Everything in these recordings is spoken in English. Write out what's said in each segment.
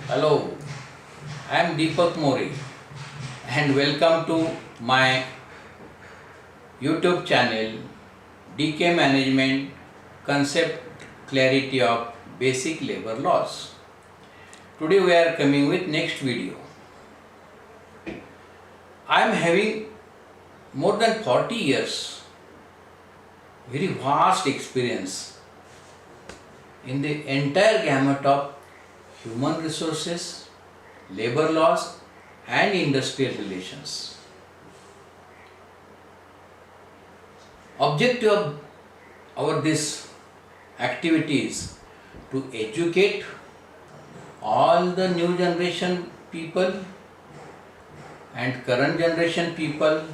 Hello, I am Deepak Mori and welcome to my YouTube channel DK Management Concept Clarity of Basic Labor Laws. Today we are coming with next video. I am having more than 40 years, very vast experience in the entire gamut of human resources, labor laws and industrial relations. Objective of our this activity is to educate all the new generation people and current generation people,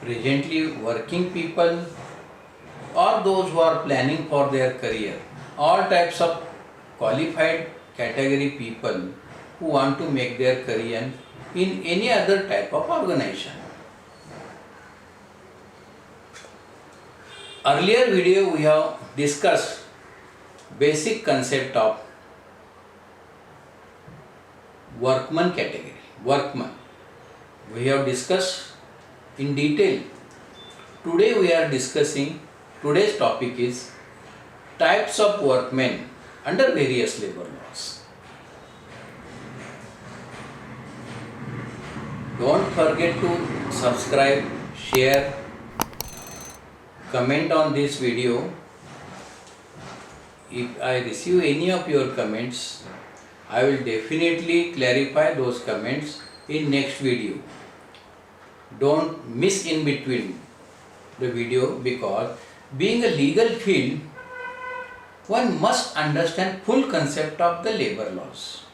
presently working people or those who are planning for their career, all types of qualified category people who want to make their career in any other type of organization. Earlier video we have discussed basic concept of workman category. Workman. We have discussed in detail. Today we are discussing, today's topic is types of workmen under various labor laws. Don't forget to subscribe, share, comment on this video. If I receive any of your comments, I will definitely clarify those comments in next video. Don't miss in between the video, because being a legal field, one must understand full concept of the labor laws.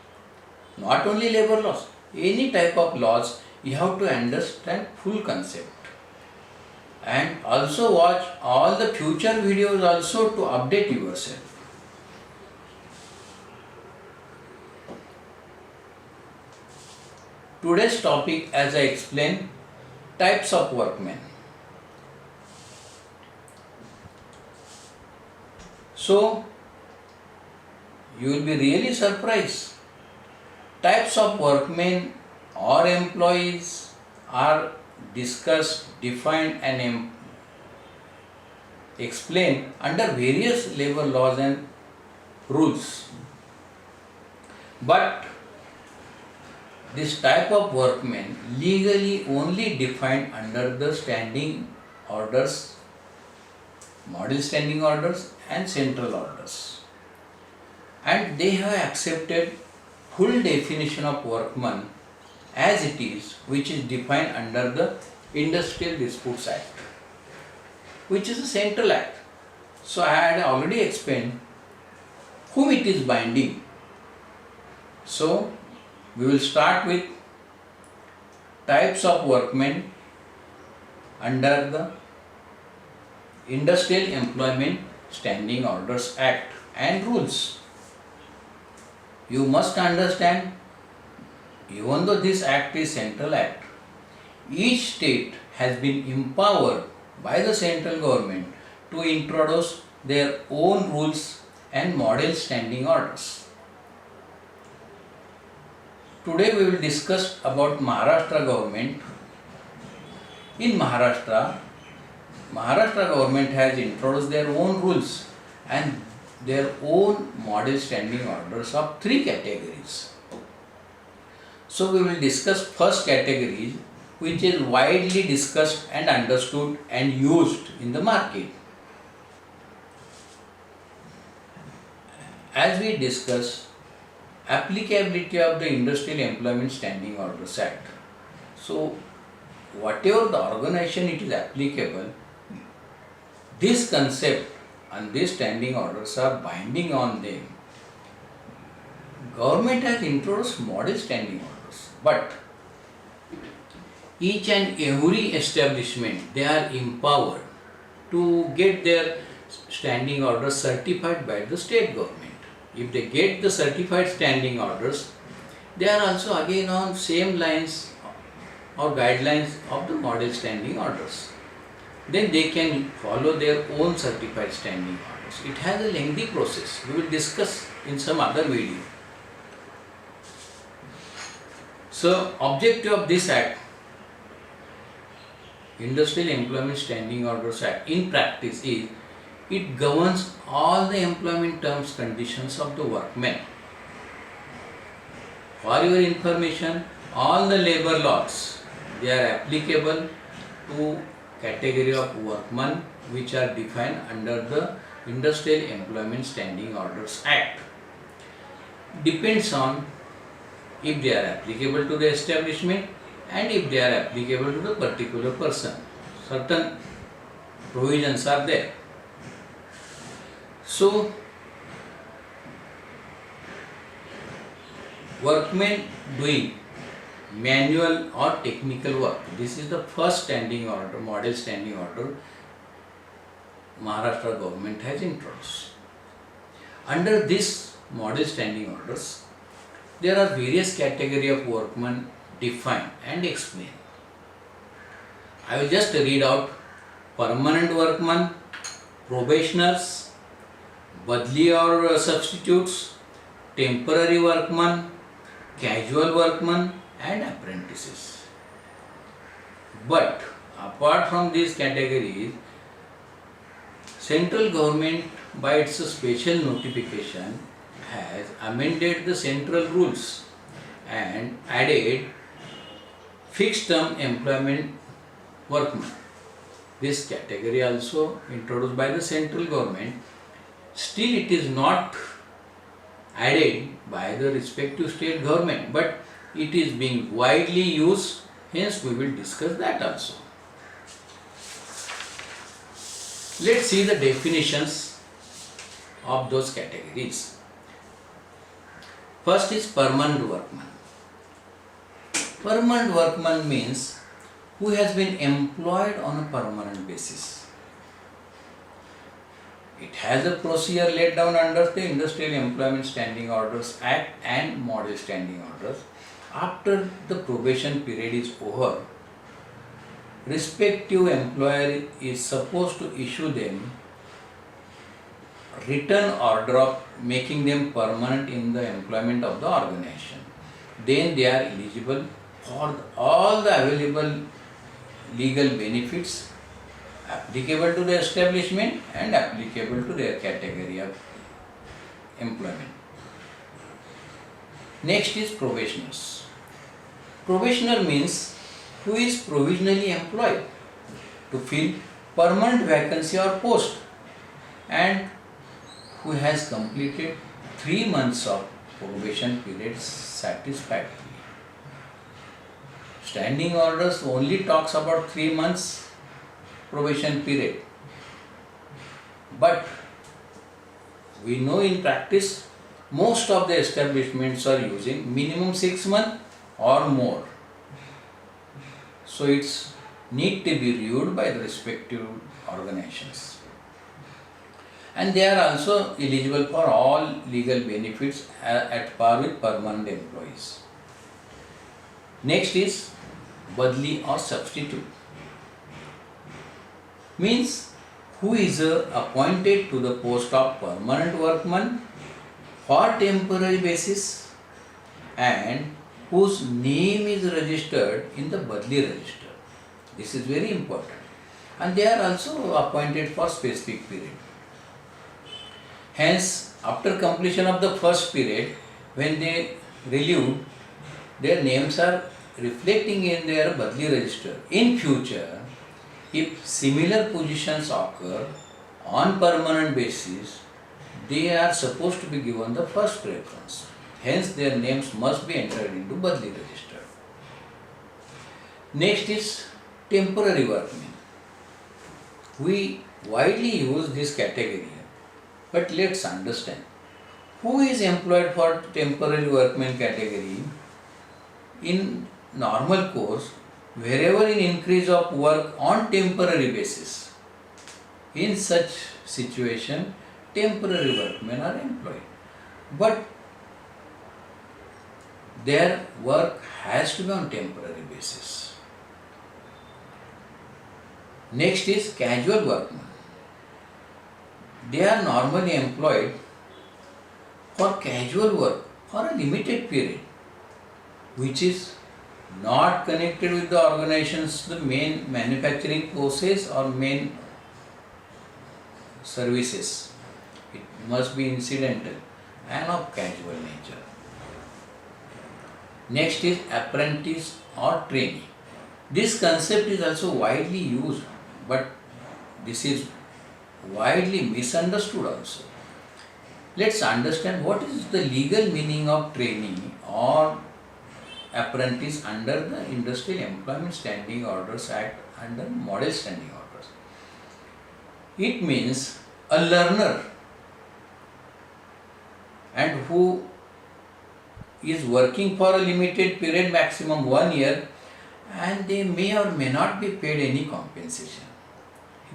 Not only labor laws, any type of laws you have to understand full concept. And also watch all the future videos also to update yourself. Today's topic, as I explained, types of workmen. So, you will be really surprised. Types of workmen or employees are discussed, defined and explained under various labor laws and rules. But this type of workmen legally only defined under the standing orders, model standing orders and central orders. And they have accepted full definition of workman as it is, which is defined under the Industrial Disputes Act, which is a central act. So I had already explained whom it is binding. So we will start with types of workmen under the Industrial Employment Standing Orders Act and rules. You must understand, even though this act is central act, each state has been empowered by the central government to introduce their own rules and model standing orders. Today we will discuss about Maharashtra government. In Maharashtra government has introduced their own rules and their own model standing orders of 3 categories. So we will discuss first category, which is widely discussed and understood and used in the market. As we discuss applicability of the Industrial Employment Standing Orders Act. So whatever the organization it is applicable, this concept and these standing orders are binding on them. Government has introduced model standing orders, but each and every establishment, they are empowered to get their standing orders certified by the state government. If they get the certified standing orders, they are also again on same lines or guidelines of the model standing orders. Then they can follow their own certified standing orders. It has a lengthy process. We will discuss in some other video. So, objective of this Act, Industrial Employment Standing Orders Act, in practice is it governs all the employment terms conditions of the workmen. For your information, all the labor laws, they are applicable to category of workmen which are defined under the Industrial Employment Standing Orders Act. Depends on if they are applicable to the establishment and if they are applicable to the particular person. Certain provisions are there. So, workmen doing manual or technical work, this is the first standing order, model standing order Maharashtra government has introduced. Under this model standing orders, there are various category of workmen defined and explained. I will just read out: permanent workmen, probationers, badli or substitutes, temporary workmen, casual workmen and apprentices. But apart from these categories, central government by its special notification has amended the central rules and added fixed term employment workmen. This category also introduced by the central government. Still it is not added by the respective state government, but it is being widely used, hence we will discuss that also. Let's see the definitions of those categories. First is permanent workman. Permanent workman means who has been employed on a permanent basis. It has a procedure laid down under the Industrial Employment Standing Orders Act and Model Standing Orders. After the probation period is over, respective employer is supposed to issue them written order of making them permanent in the employment of the organization. Then they are eligible for all the available legal benefits applicable to the establishment and applicable to their category of employment. Next is probationers. Probationer means who is provisionally employed to fill permanent vacancy or post and who has completed 3 months of probation period satisfactorily. Standing orders only talks about 3 months probation period, but we know in practice most of the establishments are using minimum 6 months or more. So it's need to be reviewed by the respective organizations. And they are also eligible for all legal benefits at par with permanent employees. Next is badli or substitute. Means who is appointed to the post of permanent workman for temporary basis and whose name is registered in the badli register. This is very important. And they are also appointed for specific period. Hence, after completion of the first period, when they relieved, their names are reflecting in their badli register. In future, if similar positions occur on permanent basis, they are supposed to be given the first preference. Hence, their names must be entered into badli register. Next is temporary workmen. We widely use this category, but let's understand who is employed for temporary workmen category. In normal course, wherever in increase of work on temporary basis, in such situation, temporary workmen are employed. But their work has to be on temporary basis. Next is casual workmen. They are normally employed for casual work for a limited period, which is not connected with the organization's the main manufacturing process or main services. It must be incidental and of casual nature. Next is apprentice or trainee. This concept is also widely used, but this is widely misunderstood also. Let's understand what is the legal meaning of trainee or apprentice under the Industrial Employment Standing Orders Act under Model Standing Orders. It means a learner and who is working for a limited period, maximum 1 year, and they may or may not be paid any compensation.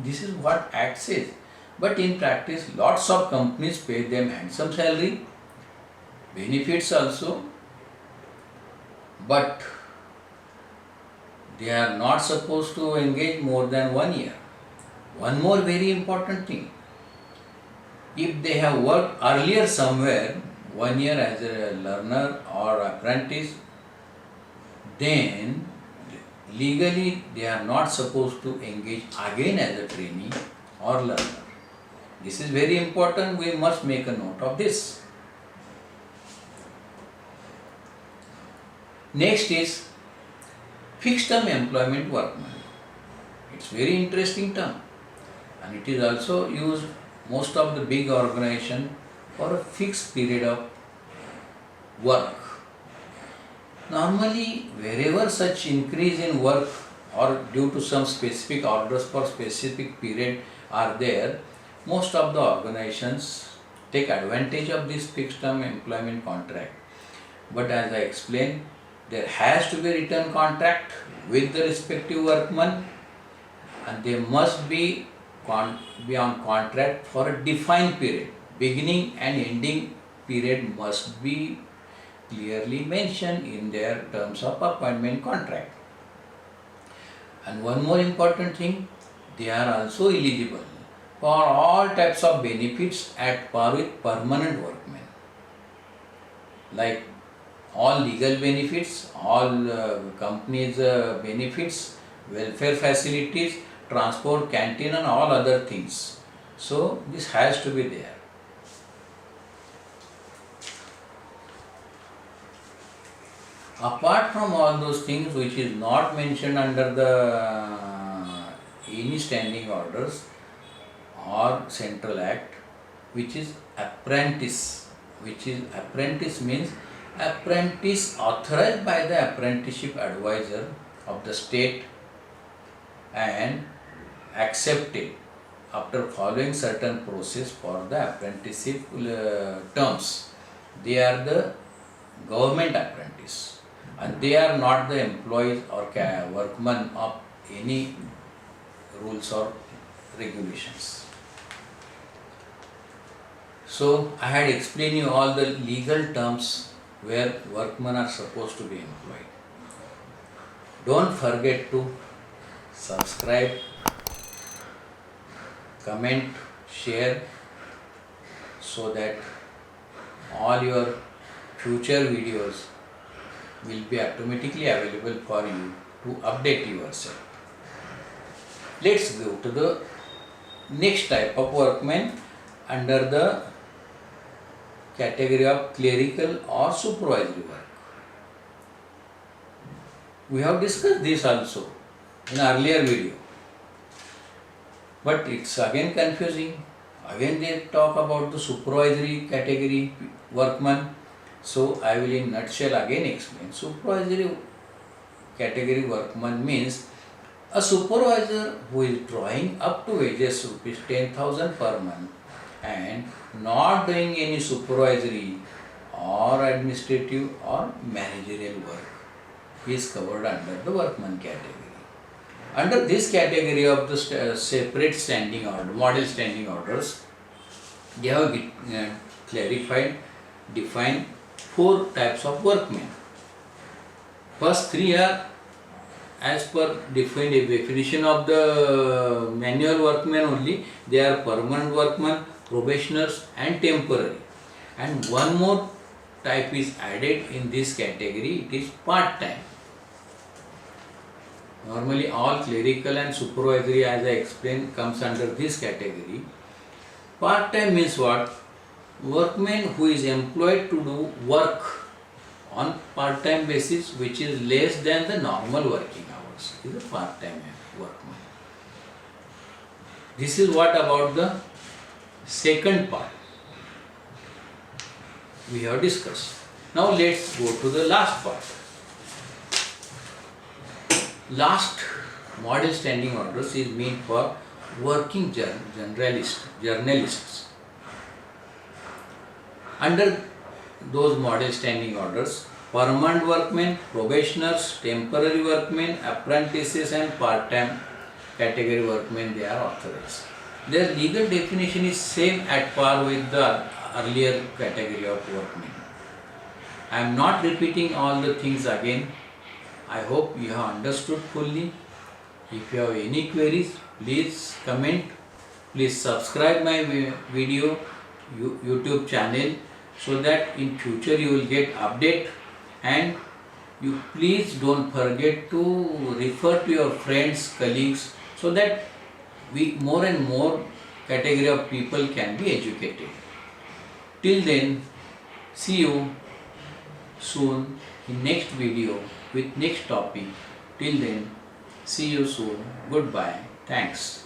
This is what Act says. But in practice, lots of companies pay them handsome salary, benefits also, but they are not supposed to engage more than 1 year. One more very important thing, if they have worked earlier somewhere, 1 year as a learner or apprentice, then legally they are not supposed to engage again as a trainee or learner. This is very important, we must make a note of this. Next is fixed term employment workman. It's very interesting term and it is also used most of the big organization for a fixed period of work. Normally, wherever such increase in work or due to some specific orders for specific period are there, most of the organizations take advantage of this fixed term employment contract. But as I explained, there has to be a written contract with the respective workman and they must be on contract for a defined period. Beginning and ending period must be clearly mentioned in their terms of appointment contract. And one more important thing, they are also eligible for all types of benefits at par with permanent workmen, like all legal benefits, all companies benefits, welfare facilities, transport, canteen and all other things. So this has to be there. Apart from all those things which is not mentioned under the any standing orders or central act, which is apprentice, means apprentice authorized by the apprenticeship advisor of the state and accepted after following certain process for the apprenticeship terms. They are the government apprentice and they are not the employees or workmen of any rules or regulations. So I had explained you all the legal terms where workmen are supposed to be employed. Don't forget to subscribe, comment, share so that all your future videos will be automatically available for you to update yourself. Let's go to the next type of workmen under the category of clerical or supervisory work. We have discussed this also in earlier video, but it's again confusing. Again they talk about the supervisory category workman. So I will in nutshell again explain. Supervisory category workman means a supervisor who is drawing up to wages rupees 10,000 per month and not doing any supervisory or administrative or managerial work is covered under the workman category. Under this category of the separate standing order, model standing orders, they have defined 4 types of workmen. First 3 are as per defined definition of the manual workmen only. They are permanent workmen, probationers and temporary. And one more type is added in this category, it is part-time. Normally all clerical and supervisory, as I explained, comes under this category. Part-time means what? Workman who is employed to do work on part-time basis which is less than the normal working hours is a part-time workman. This is what about the second part we have discussed. Now let's go to the last part. Last model standing orders is meant for working journalists. Under those model standing orders, permanent workmen, probationers, temporary workmen, apprentices and part-time category workmen, they are authorized. Their legal definition is same at par with the earlier category of workmen. I am not repeating all the things again. I hope you have understood fully. If you have any queries, please comment. Please subscribe my video YouTube channel so that in future you will get update, and you please don't forget to refer to your friends, colleagues, so that more and more category of people can be educated. Till then, see you soon in next video with next topic. Till then, see you soon. Goodbye. Thanks.